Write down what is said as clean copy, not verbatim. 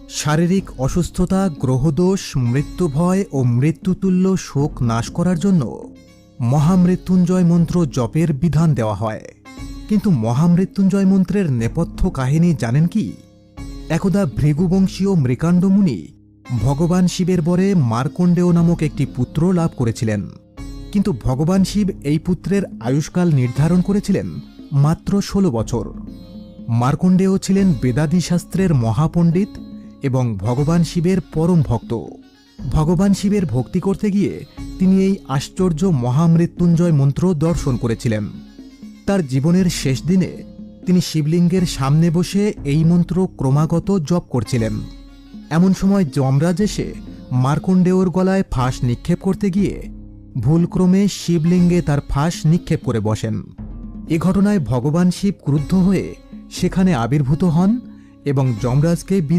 শারীরিক অসুস্থতা, গ্রহদোষ, মৃত্যুভয় ও মৃত্যুতুল্য শোক নাশ করার জন্য মহামৃত্যুঞ্জয় মন্ত্র জপের বিধান দেওয়া হয়। কিন্তু মহামৃত্যুঞ্জয় মন্ত্রের নেপথ্য কাহিনী জানেন কি? একদা ভৃগুবংশীয় মৃকাণ্ড মুনি ভগবান শিবের বরে মার্কণ্ডেয় নামক একটি পুত্র লাভ করেছিলেন। কিন্তু ভগবান শিব এই পুত্রের আয়ুষ্কাল নির্ধারণ করেছিলেন মাত্র 16 বছর। মার্কণ্ডেয় ছিলেন বেদাদি শাস্ত্রের মহাপণ্ডিত এবং ভগবান শিবের পরম ভক্ত। ভগবান শিবের ভক্তি করতে গিয়ে তিনি এই আশ্চর্য মহামৃত্যুঞ্জয় মন্ত্র দর্শন করেছিলেন। তার জীবনের শেষ দিনে তিনি শিবলিঙ্গের সামনে বসে এই মন্ত্র ক্রমাগত জপ করছিলেন। এমন সময় যমরাজ এসে মার্কণ্ডেয়র গলায় ফাঁস নিক্ষেপ করতে গিয়ে ভুলক্রমে শিবলিঙ্গে তার ফাঁস নিক্ষেপ করে বসেন। এ ঘটনায় ভগবান শিব ক্রুদ্ধ হয়ে সেখানে আবির্ভূত হন এবং যমরাজকে বিদায়